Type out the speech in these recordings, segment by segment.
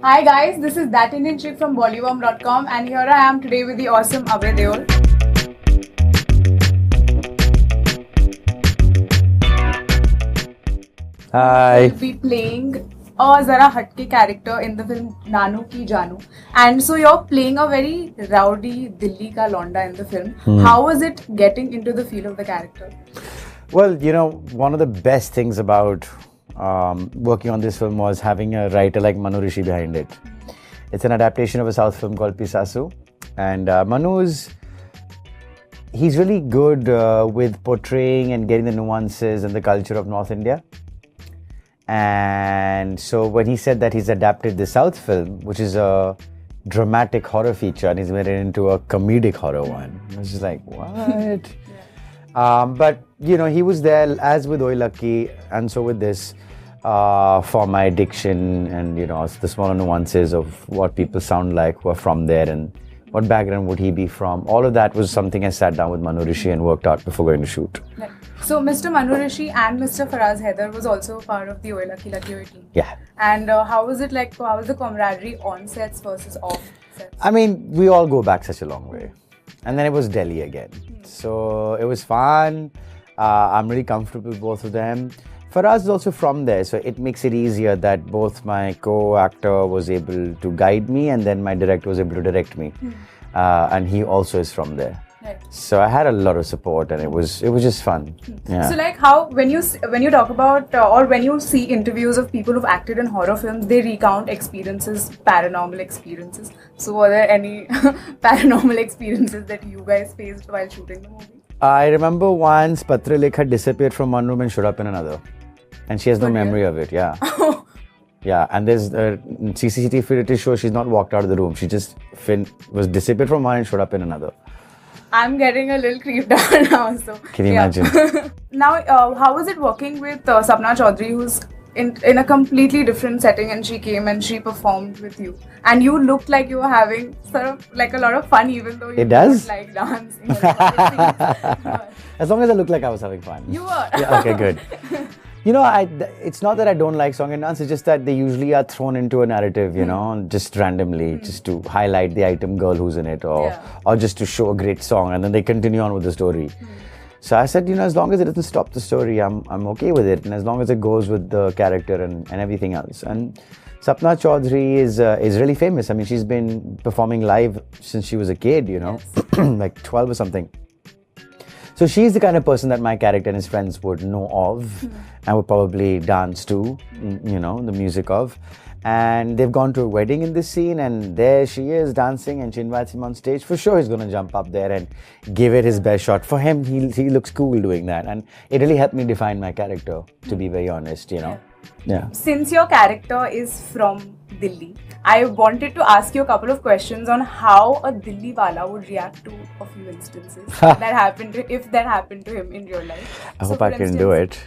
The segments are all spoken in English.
Hi guys, this is That Indian Chick from Bollyworm.com and here I am today with the awesome Abhay Deol. Hi. Will be playing a Zara Hatke character in the film Nanu Ki Jaanu. And so you're playing a very rowdy Dilli ka londa in the film. How was it getting into the feel of the character? Well, one of the best things about working on this film was having a writer like Manu Rishi behind it. It's an adaptation of a South film called Pisasu. And he's really good with portraying and getting the nuances and the culture of North India. And so when he said that he's adapted the South film, which is a dramatic horror feature, and he's made it into a comedic horror one, I was just like, what? But he was there, as with Oi Lucky, and so with this, for my diction and the smaller nuances of what people sound like who are from there and what background would he be from. All of that was something I sat down with Manu Rishi and worked out before going to shoot. Right. So Mr. Manu Rishi and Mr. Faraz Haider was also part of the Oi Lucky Lucky Oi team. Yeah. And how was it like? How was the camaraderie on sets versus off sets? I mean, we all go back such a long way. And then it was Delhi again. So it was fun. I'm really comfortable with both of them. Faraz is also from there, so it makes it easier that both my co-actor was able to guide me and then my director was able to direct me. And he also is from there. Right. So I had a lot of support and it was just fun. Yeah. So like how when you talk about or when you see interviews of people who've acted in horror films, they recount experiences, paranormal experiences. So were there any paranormal experiences that you guys faced while shooting the movie? I remember once Patra Lekha disappeared from one room and showed up in another. And she has no memory of it, yeah. Yeah, and there's CCTV footage shows she's not walked out of the room. She just was disappeared from one and showed up in another. I'm getting a little creeped out now. So Can you imagine? Now, how was it working with Sapna Chaudhary, who's in a completely different setting, and she came and she performed with you, and you looked like you were having sort of like a lot of fun, even though you does? don't like dancing. As long as I look like I was having fun. You were. Yeah, okay, good. It's not that I don't like song and dance, it's just that they usually are thrown into a narrative, just randomly, just to highlight the item girl who's in it, or just to show a great song, and then they continue on with the story. So I said, as long as it doesn't stop the story, I'm okay with it, and as long as it goes with the character and everything else. And Sapna Chaudhary is really famous. I mean, she's been performing live since she was a kid, like 12 or something. So she's the kind of person that my character and his friends would know of and would probably dance to, the music of. And they've gone to a wedding in this scene and there she is dancing and she invites him on stage. For sure he's going to jump up there and give it his best shot. For him, he looks cool doing that. And it really helped me define my character, to be very honest, Yeah. Since your character is from Delhi, I wanted to ask you a couple of questions on how a Delhi wala would react to a few instances that happened if that happened to him in real life. I hope I can do it.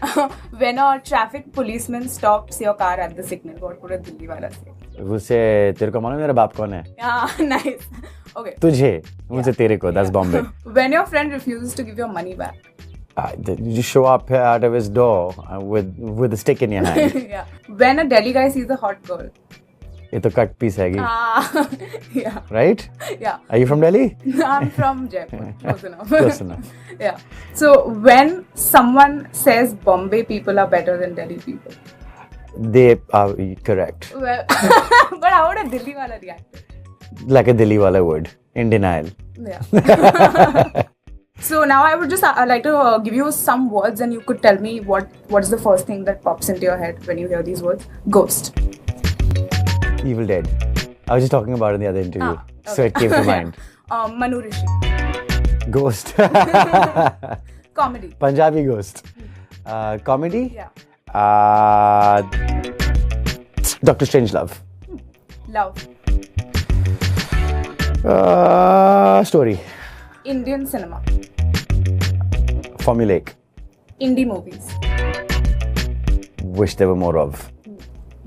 When a traffic policeman stops your car at the signal, what would a Delhi wala say? वो से तेरे को मालूम मेरा बाप कौन है? Yeah, nice. Okay. तुझे, मुझे तेरे को. That's Bombay. When your friend refuses to give your money back. You show up here out of his door with a stick in your hand. Yeah. When a Delhi guy sees a hot girl. ये तो cut piece हैगी. Yeah. Right? Yeah. Are you from Delhi? I'm from Jaipur. Close enough. Close enough. Yeah. So when someone says Bombay people are better than Delhi people. They are correct. Well, but how would a Delhi wala react? Like a Delhi wala would. In denial. Yeah. So now I would just like to give you some words and you could tell me what's the first thing that pops into your head when you hear these words. Ghost. Evil Dead. I was just talking about it in the other interview. Okay. So it came to mind. Manu Rishi. Ghost. Comedy. Punjabi ghost. Comedy? Yeah. Dr. Strangelove. Love. Story. Indian cinema. Formulaic. Indie movies. Wish there were more of.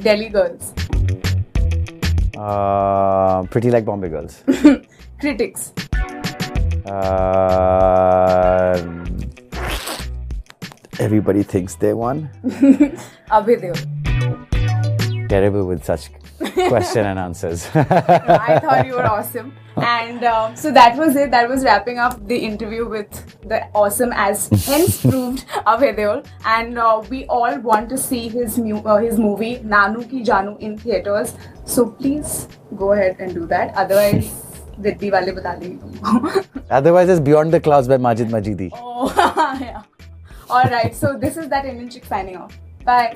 Delhi girls. Pretty like Bombay girls. Critics. Everybody thinks they won. Abhay Deol. terrible with such question and answers. No, I thought you were awesome. And so that was it. That was wrapping up the interview with the awesome, as hence proved, Abhay Deol. And we all want to see his movie Nanu Ki Jaanu in theaters. So please go ahead and do that. Otherwise, Viddi wale bata denge tumko. Otherwise, it's Beyond the Clouds by Majid Majidi. Oh, yeah. All right. So this is that Indian chick signing off. Bye.